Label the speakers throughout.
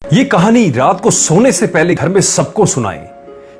Speaker 1: ये कहानी रात को सोने से पहले घर में सबको सुनाई।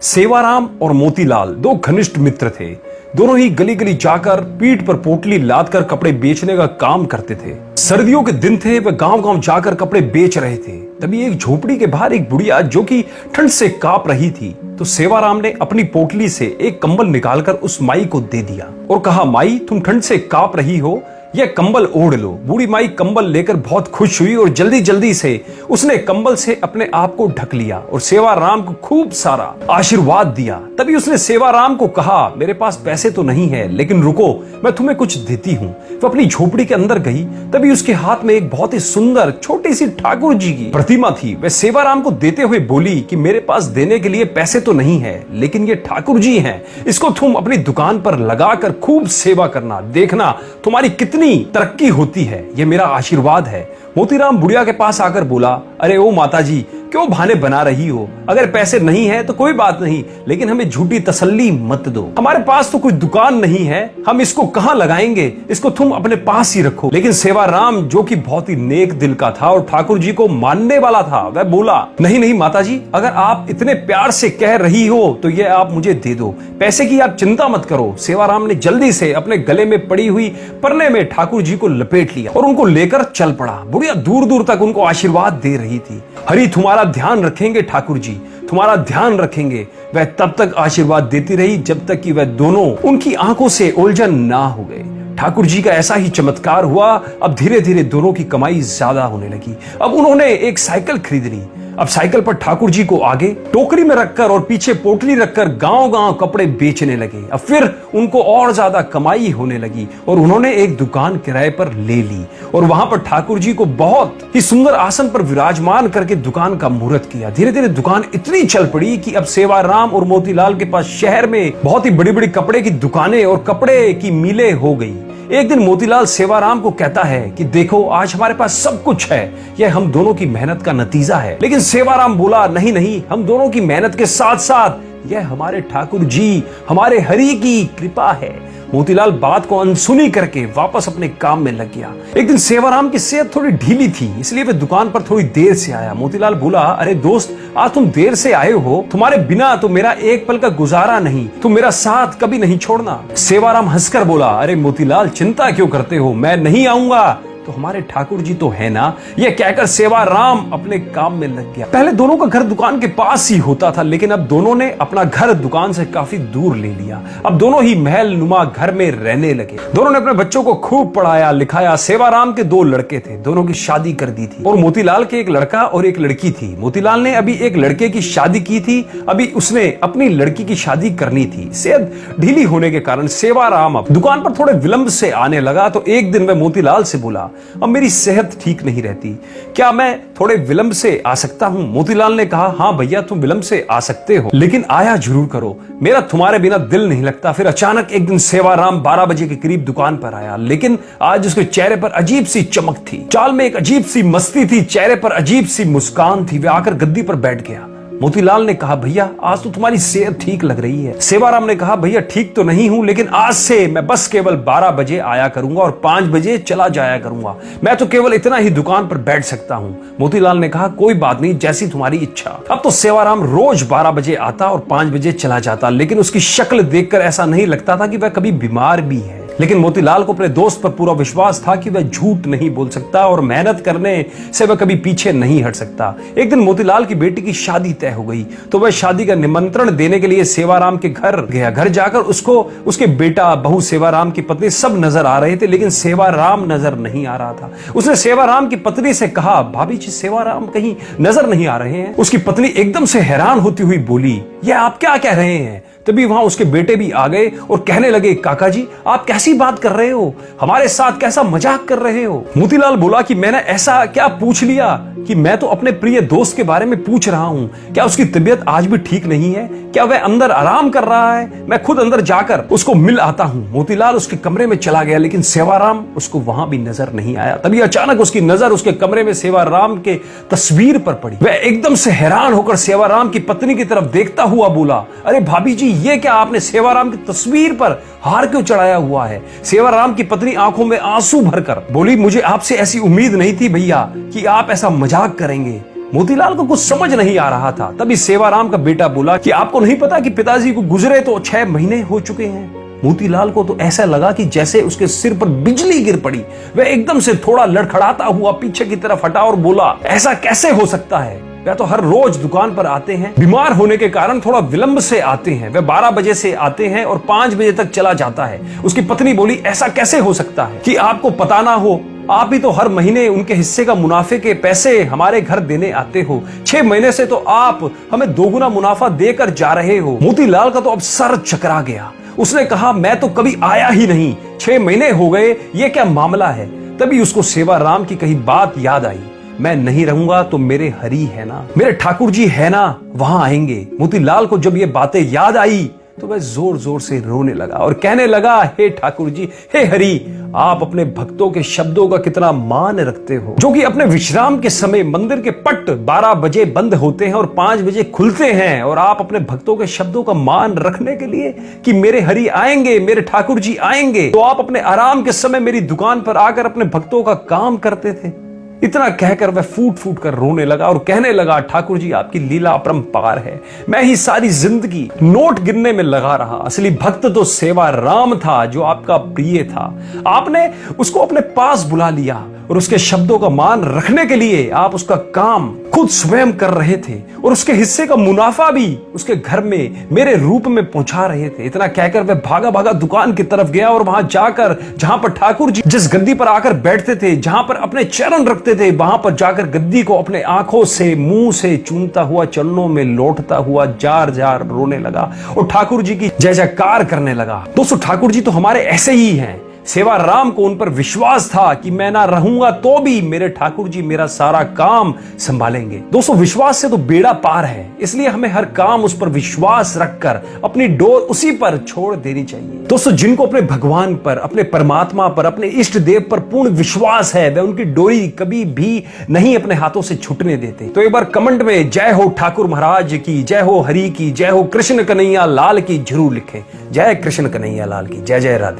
Speaker 1: सेवाराम और मोतीलाल दो घनिष्ठ मित्र थे। दोनों ही गली गली जाकर पीठ पर पोटली लाद कर कपड़े बेचने का काम करते थे। सर्दियों के दिन थे, वे गांव गांव जाकर कपड़े बेच रहे थे। तभी एक झोपड़ी के बाहर एक बुढ़िया जो कि ठंड से कांप रही थी, तो सेवाराम ने अपनी पोटली से एक कंबल निकालकर उस माई को दे दिया और कहा, माई तुम ठंड से कांप रही हो, यह कंबल ओढ़ लो। बूढ़ी माई कंबल लेकर बहुत खुश हुई और जल्दी जल्दी से उसने कंबल से अपने आप को ढक लिया और सेवाराम को खूब सारा आशीर्वाद दिया। तभी उसने सेवाराम को कहा, मेरे पास पैसे तो नहीं है, लेकिन रुको, मैं तुम्हें कुछ देती हूँ। वो अपनी झोपड़ी के अंदर गई। तभी उसके हाथ में एक बहुत ही सुंदर छोटी सी ठाकुर जी की प्रतिमा थी। वह सेवाराम को देते हुए बोली कि मेरे पास देने के लिए पैसे तो नहीं है, लेकिन ये ठाकुर जी हैं, इसको तुम अपनी दुकान पर लगाकर खूब सेवा करना, देखना तुम्हारी कितनी तरक्की होती है, ये मेरा आशीर्वाद है। मोतीराम बुढ़िया के पास आकर बोला, अरे ओ माता जी, क्यों बहाने बना रही हो? अगर पैसे नहीं है तो कोई बात नहीं, लेकिन हमें झूठी तसल्ली मत दो। हमारे पास तो कोई दुकान नहीं है, हम इसको कहां लगाएंगे? इसको तुम अपने पास ही रखो। लेकिन सेवाराम जो कि बहुत ही नेक दिल का था और ठाकुर जी को मानने वाला था, वह बोला, नहीं नहीं माता जी, अगर आप इतने प्यार से कह रही हो तो ये आप मुझे दे दो, पैसे की आप चिंता मत करो। सेवाराम ने जल्दी से अपने गले में पड़ी हुई परने में ठाकुर जी को लपेट लिया और उनको लेकर चल पड़ा। बुढ़िया दूर दूर तक उनको आशीर्वाद दे रही थी। हरि तुम्हारा ध्यान रखेंगे ठाकुर जी, तुम्हारा ध्यान रखेंगे। वह तब तक आशीर्वाद देती रही जब तक कि वह दोनों उनकी आंखों से ओलझन ना हो गए। ठाकुर जी का ऐसा ही चमत्कार हुआ। अब धीरे धीरे दोनों की कमाई ज्यादा होने लगी। अब उन्होंने एक साइकिल खरीद ली। अब साइकिल पर ठाकुर जी को आगे टोकरी में रखकर और पीछे पोटली रखकर गांव गांव कपड़े बेचने लगे। अब फिर उनको और ज्यादा कमाई होने लगी और उन्होंने एक दुकान किराए पर ले ली और वहां पर ठाकुर जी को बहुत ही सुंदर आसन पर विराजमान करके दुकान का मुहूर्त किया। धीरे धीरे दुकान इतनी चल पड़ी कि अब सेवाराम और मोतीलाल के पास शहर में बहुत ही बड़ी बड़ी कपड़े की दुकानें और कपड़े की मिलें हो गई। एक दिन मोतीलाल सेवाराम को कहता है कि देखो, आज हमारे पास सब कुछ है, यह हम दोनों की मेहनत का नतीजा है। लेकिन सेवाराम बोला, नहीं नहीं, हम दोनों की मेहनत के साथ साथ यह हमारे ठाकुर जी, हमारे हरि की कृपा है। मोतीलाल बात को अनसुनी करके वापस अपने काम में लग गया। एक दिन सेवाराम की सेहत थोड़ी ढीली थी, इसलिए वह दुकान पर थोड़ी देर से आया। मोतीलाल बोला, अरे दोस्त, आज तुम देर से आए हो, तुम्हारे बिना तो मेरा एक पल का गुजारा नहीं, तुम मेरा साथ कभी नहीं छोड़ना। सेवाराम हंसकर बोला, अरे मोतीलाल, चिंता क्यों करते हो, मैं नहीं आऊंगा तो हमारे ठाकुर जी तो है ना। यह कहकर सेवाराम अपने काम में लग गया। पहले दोनों का घर दुकान के पास ही होता था, लेकिन अब दोनों ने अपना घर दुकान से काफी दूर ले लिया। अब दोनों ही महल नुमा घर में रहने लगे। दोनों ने अपने बच्चों को खूब पढ़ाया लिखाया। सेवाराम के दो लड़के थे, दोनों की शादी कर दी थी और मोतीलाल के एक लड़का और एक लड़की थी। मोतीलाल ने अभी एक लड़के की शादी की थी, अभी उसने अपनी लड़की की शादी करनी थी। सेहत ढीली होने के कारण सेवाराम अब दुकान पर थोड़े विलंब से आने लगा। तो एक दिन वह मोतीलाल से बोला, अब मेरी सेहत ठीक नहीं रहती, क्या मैं थोड़े विलंब से आ सकता हूं? मोतीलाल ने कहा, हाँ भैया, तुम विलंब से आ सकते हो, लेकिन आया जरूर करो, मेरा तुम्हारे बिना दिल नहीं लगता। फिर अचानक एक दिन सेवाराम 12 बजे के करीब दुकान पर आया, लेकिन आज उसके चेहरे पर अजीब सी चमक थी, चाल में एक अजीब सी मस्ती थी, चेहरे पर अजीब सी मुस्कान थी। वह आकर गद्दी पर बैठ गया। मोतीलाल ने कहा, भैया, आज तो तुम्हारी सेहत ठीक लग रही है। सेवाराम ने कहा, भैया, ठीक तो नहीं हूं, लेकिन आज से मैं बस केवल 12 बजे आया करूंगा और 5 बजे चला जाया करूंगा। मैं तो केवल इतना ही दुकान पर बैठ सकता हूं। मोतीलाल ने कहा, कोई बात नहीं, जैसी तुम्हारी इच्छा। अब तो सेवाराम रोज 12 बजे आता और 5 बजे चला जाता, लेकिन उसकी शक्ल देखकर ऐसा नहीं लगता था कि वह कभी बीमार भी है। लेकिन मोतीलाल को अपने दोस्त पर पूरा विश्वास था कि वह झूठ नहीं बोल सकता और मेहनत करने से वह कभी पीछे नहीं हट सकता। एक दिन मोतीलाल की बेटी की शादी तय हो गई, तो वह शादी का निमंत्रण देने के लिए सेवाराम के घर गया। घर जाकर उसको उसके बेटा, बहू, सेवाराम की पत्नी सब नजर आ रहे थे, लेकिन सेवाराम नजर नहीं आ रहा था। उसने सेवाराम की पत्नी से कहा, भाभी जी, सेवाराम कहीं नजर नहीं आ रहे हैं। उसकी पत्नी एकदम से हैरान होती हुई बोली, यह आप क्या कह रहे हैं? तभी वहां उसके बेटे भी आ गए और कहने लगे, काका जी, आप कैसी बात कर रहे हो, हमारे साथ कैसा मजाक कर रहे हो? मोतीलाल बोला कि मैंने ऐसा क्या पूछ लिया कि मैं तो अपने प्रिय दोस्त के बारे में पूछ रहा हूं। क्या उसकी तबीयत आज भी ठीक नहीं है? क्या वह अंदर आराम कर रहा है? मैं खुद अंदर जाकर उसको मिल आता हूं। मोतीलाल उसके कमरे में चला गया, लेकिन सेवाराम उसको वहां भी नजर नहीं आया। तभी अचानक उसकी नजर उसके कमरे में सेवाराम के तस्वीर पर पड़ी। वह एकदम से हैरान होकर सेवाराम की पत्नी की तरफ देखता हुआ बोला, अरे भाभी जी, ये क्या आपने सेवाराम की तस्वीर पर हार क्यों चढ़ाया हुआ है? सेवाराम की पत्नी आंखों में आंसू भरकर बोली, मुझे आपसे ऐसी उम्मीद नहीं थी भैया कि आप ऐसा मजाक करेंगे। मोतीलाल को कुछ समझ नहीं आ रहा था। तभी सेवाराम का बेटा बोला कि आपको नहीं पता कि पिताजी को गुजरे तो 6 महीने हो चुके हैं। मोतीलाल को तो ऐसा लगा कि जैसे उसके सिर पर बिजली गिर पड़ी। वह एकदम से थोड़ा लड़खड़ाता हुआ पीछे की तरफ हटा और बोला, ऐसा कैसे हो सकता है? वह तो हर रोज दुकान पर आते हैं, बीमार होने के कारण थोड़ा विलंब से आते हैं। वह 12 बजे से आते हैं और 5 बजे तक चला जाता है। उसकी पत्नी बोली, ऐसा कैसे हो सकता है कि आपको पता ना हो? आप ही तो हर महीने उनके हिस्से का मुनाफे के पैसे हमारे घर देने आते हो। 6 महीने से तो आप हमें दोगुना मुनाफा देकर जा रहे हो। मोतीलाल का तो अब सर चकरा गया। उसने कहा, मैं तो कभी आया ही नहीं, 6 महीने हो गए, ये क्या मामला है? तभी उसको सेवाराम की कही बात याद आई। मैं नहीं रहूंगा तो मेरे हरि है ना, मेरे ठाकुर जी है ना, वहां आएंगे। मोतीलाल को जब ये बातें याद आई तो वह जोर जोर से रोने लगा और कहने लगा, हे ठाकुर जी, हे हरि, आप अपने भक्तों के शब्दों का कितना मान रखते हो, जो कि अपने विश्राम के समय मंदिर के पट 12 बजे बंद होते हैं और 5 बजे खुलते हैं। और आप अपने भक्तों के शब्दों का मान रखने के लिए कि मेरे हरि आएंगे, मेरे ठाकुर जी आएंगे, तो आप अपने आराम के समय मेरी दुकान पर आकर अपने भक्तों का काम करते थे। इतना कहकर वह फूट फूट कर रोने लगा और कहने लगा, ठाकुर जी आपकी लीला अपरंपार है। मैं ही सारी जिंदगी नोट गिनने में लगा रहा। असली भक्त तो सेवाराम था, जो आपका प्रिय था। आपने उसको अपने पास बुला लिया और उसके शब्दों का मान रखने के लिए आप उसका काम खुद स्वयं कर रहे थे और उसके हिस्से का मुनाफा भी उसके घर में मेरे रूप में पहुंचा रहे थे। इतना कहकर वह भागा भागा दुकान की तरफ गया और वहां जाकर, जहां पर ठाकुर जी जिस गद्दी पर आकर बैठते थे, जहां पर अपने चरण रखते थे, वहां पर जाकर गद्दी को अपने आंखों से, मुंह से चूमता हुआ, चरणों में लौटता हुआ जार जार रोने लगा और ठाकुर जी की जय जयकार करने लगा। दोस्तों, ठाकुर जी तो हमारे ऐसे ही हैं। सेवाराम को उन पर विश्वास था कि मैं ना रहूंगा तो भी मेरे ठाकुर जी मेरा सारा काम संभालेंगे। दोस्तों, विश्वास से तो बेड़ा पार है, इसलिए हमें हर काम उस पर विश्वास रखकर अपनी डोर उसी पर छोड़ देनी चाहिए। दोस्तों, जिनको अपने भगवान पर, अपने परमात्मा पर, अपने इष्ट देव पर पूर्ण विश्वास है, वे उनकी डोरी कभी भी नहीं अपने हाथों से छूटने देते। तो एक बार कमेंट में जय हो ठाकुर महाराज की, जय हो हरि की, जय हो कृष्ण कन्हैया लाल की जरूर लिखें। जय कृष्ण कन्हैया लाल की, जय जय राधे।